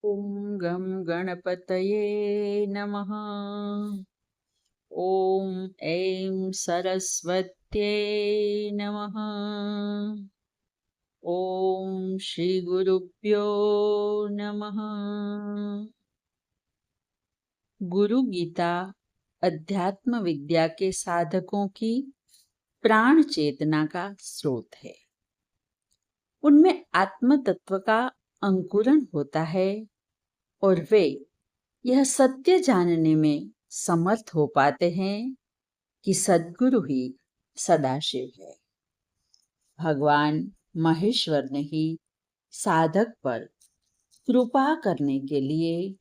ॐ गं गणपतये नमः। ॐ ऐं सरस्वत्यै नमः। ॐ श्रीगुरुभ्यो नमः। गुरु गीता अध्यात्म विद्या के साधकों की प्राण चेतना का स्रोत है। उनमें आत्म तत्व का अंकुरण होता है और वे यह सत्य जानने में समर्थ हो पाते हैं कि सद्गुरु ही सदाशिव है। भगवान महेश्वर ने ही साधक पर कृपा करने के लिए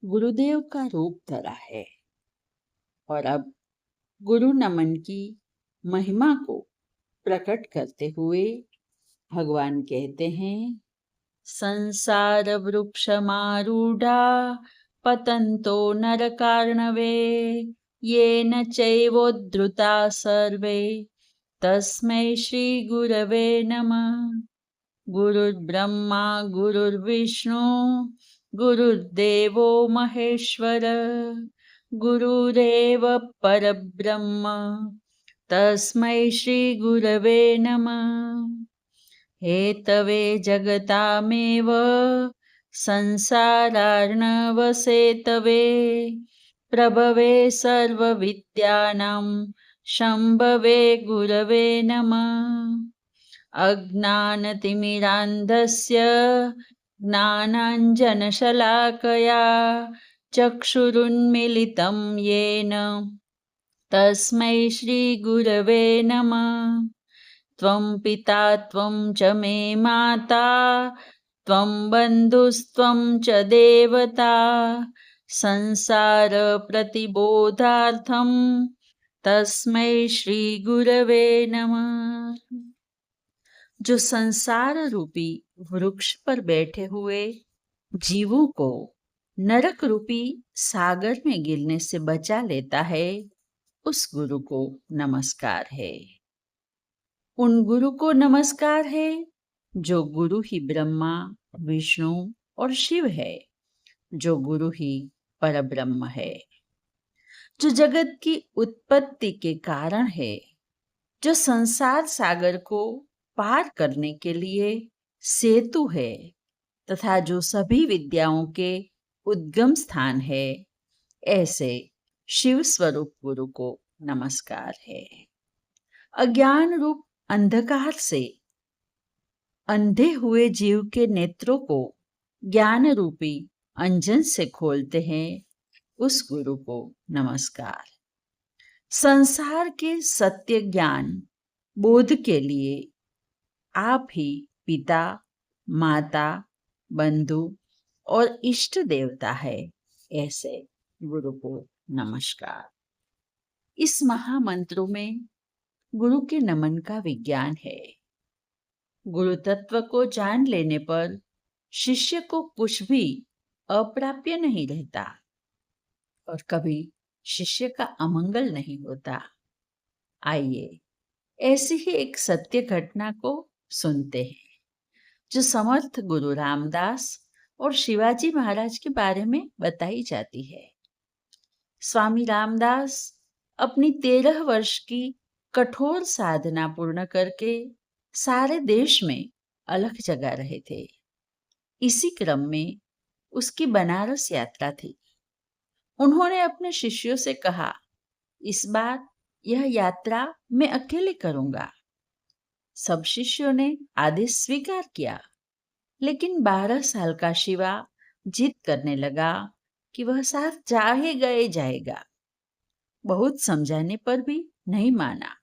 गुरुदेव का रूप धरा है। और अब गुरु नमन की महिमा को प्रकट करते हुए भगवान कहते हैं, संसार वृक्षमारूढ़ा पतन्तो नरकार्णवे येन चैवोद्धृता सर्वे तस्मै श्री गुरवे नमः। गुरुर्ब्रह्मा गुरुर्विष्णु गुरुर्देवो महेश्वर गुरुरेव परब्रह्म तस्मै श्री गुरवे नमः। हेतवे जगतामेव संसारार्णवसेतवे प्रभवे सर्वविद्यानां शम्भवे गुरवे नमः। अज्ञानतिमिरान्धस्य ज्ञानाञ्जनशलाकया चक्षुरुन्मीलितं येन तस्मै श्रीगुरवे नमः। त्वं पिता त्वं च मे माता त्वं बन्धुस्त्वं च देवता संसारप्रतिबोधार्थं तस्मै श्रीगुरवे नमः। जो संसार रूपी वृक्ष पर बैठे हुए जीवों को नरक रूपी सागर में गिरने से बचा लेता है, उस गुरु को नमस्कार है। उन गुरु को नमस्कार है जो गुरु ही ब्रह्मा विष्णु और शिव है, जो गुरु ही परब्रह्म है, जो जगत की उत्पत्ति के कारण है, जो संसार सागर को पार करने के लिए सेतु है तथा जो सभी विद्याओं के उद्गम स्थान है, ऐसे शिव स्वरूप गुरु को नमस्कार है। अज्ञान रूप अंधकार से अंधे हुए जीव के नेत्रों को ज्ञान रूपी अंजन से खोलते हैं, उस गुरु को नमस्कार। संसार के सत्य ज्ञान बोध के लिए आप ही पिता माता बंधु और इष्ट देवता है, ऐसे गुरु को नमस्कार। इस महामंत्रों में गुरु के नमन का विज्ञान है। गुरु तत्व को जान लेने पर शिष्य को कुछ भी अप्राप्य नहीं रहता और कभी शिष्य का अमंगल नहीं होता। आइए ऐसी ही एक सत्य घटना को सुनते हैं, जो समर्थ गुरु रामदास और शिवाजी महाराज के बारे में बताई जाती है। स्वामी रामदास अपनी 13 वर्ष की कठोर साधना पूर्ण करके सारे देश में अलख जगा रहे थे। इसी क्रम में उसकी बनारस यात्रा थी। उन्होंने अपने शिष्यों से कहा, इस बार यह यात्रा मैं अकेले करूंगा। सब शिष्यों ने आदेश स्वीकार किया, लेकिन 12 साल का शिवा जिद करने लगा कि वह साथ जा ही गए जाएगा। बहुत समझाने पर भी नहीं माना।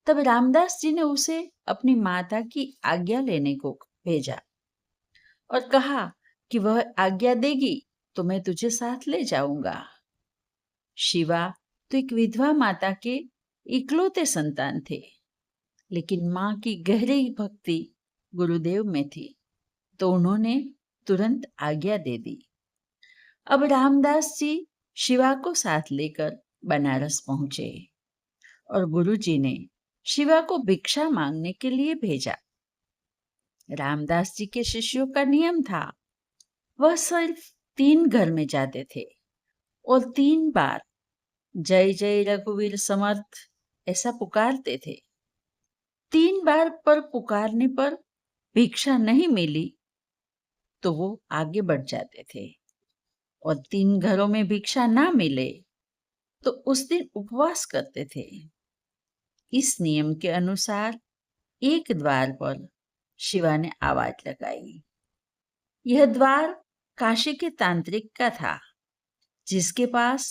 तब रामदास जी ने उसे अपनी माता की आज्ञा लेने को भेजा और कहा कि वह आज्ञा देगी तो मैं तुझे साथ ले जाऊंगा। शिवा तो एक विधवा माता के इकलौते संतान थे, लेकिन मां की गहरी भक्ति गुरुदेव में थी, तो उन्होंने तुरंत आज्ञा दे दी। अब रामदास जी शिवा को साथ लेकर बनारस पहुंचे और गुरुजी ने शिवा को भिक्षा मांगने के लिए भेजा। रामदास जी के शिष्यों का नियम था वह सिर्फ 3 घर में जाते थे और 3 बार जय जय रघुवीर समर्थ ऐसा पुकारते थे। 3 बार पर पुकारने पर भिक्षा नहीं मिली तो वो आगे बढ़ जाते थे और 3 घरों में भिक्षा ना मिले तो उस दिन उपवास करते थे। इस नियम के अनुसार एक द्वार पर शिवा ने आवाज लगाई। यह द्वार काशी के तांत्रिक का था, जिसके पास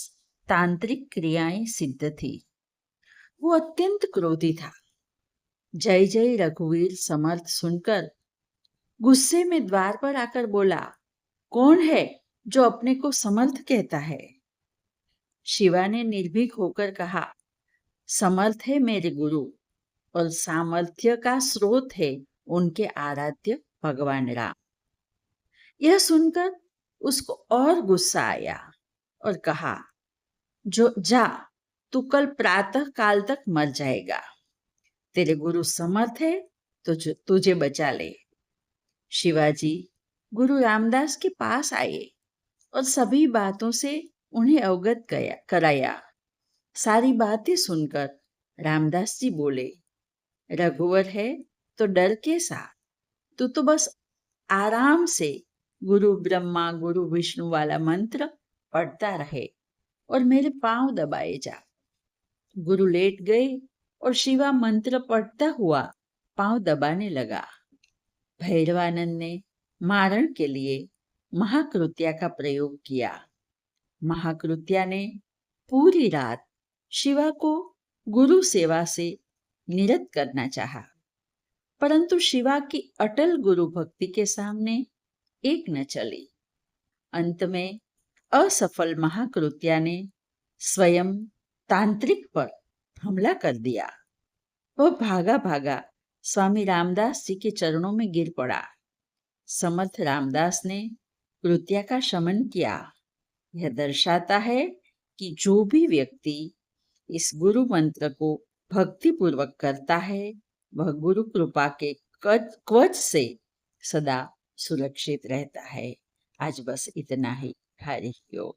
तांत्रिक क्रियाएं सिद्ध थी। वो अत्यंत क्रोधी था। जय जय रघुवीर समर्थ सुनकर गुस्से में द्वार पर आकर बोला, कौन है जो अपने को समर्थ कहता है? शिवा ने निर्भीक होकर कहा, समर्थ है मेरे गुरु और सामर्थ्य का स्रोत है उनके आराध्य भगवान राम। यह सुनकर उसको और गुस्सा आया और कहा, जो जा, तू कल प्रातः काल तक मर जाएगा। तेरे गुरु समर्थ है तो तुझे बचा ले। शिवाजी गुरु रामदास के पास आए और सभी बातों से उन्हें अवगत कराया। सारी बातें सुनकर रामदास जी बोले, रघुवर है तो डर कैसा? तू तो बस आराम से गुरु ब्रह्मा गुरु विष्णु वाला मंत्र पढ़ता रहे और मेरे पांव दबाए जा। गुरु लेट गए और शिवा मंत्र पढ़ता हुआ पांव दबाने लगा। भैरवानंद ने मारण के लिए महाकृत्या का प्रयोग किया। महाकृत्या ने पूरी रात शिवा को गुरु सेवा से निरत करना चाहा, परंतु शिवा की अटल गुरु भक्ति के सामने एक न चली। अंत में असफल महाकृत्या ने स्वयं तांत्रिक पर हमला कर दिया। वह भागा भागा स्वामी रामदास जी के चरणों में गिर पड़ा। समर्थ रामदास ने कृत्या का शमन किया। यह दर्शाता है कि जो भी व्यक्ति इस गुरु मंत्र को भक्ति पूर्वक करता है वह गुरु कृपा के कवच से सदा सुरक्षित रहता है। आज बस इतना ही। हरि ओम।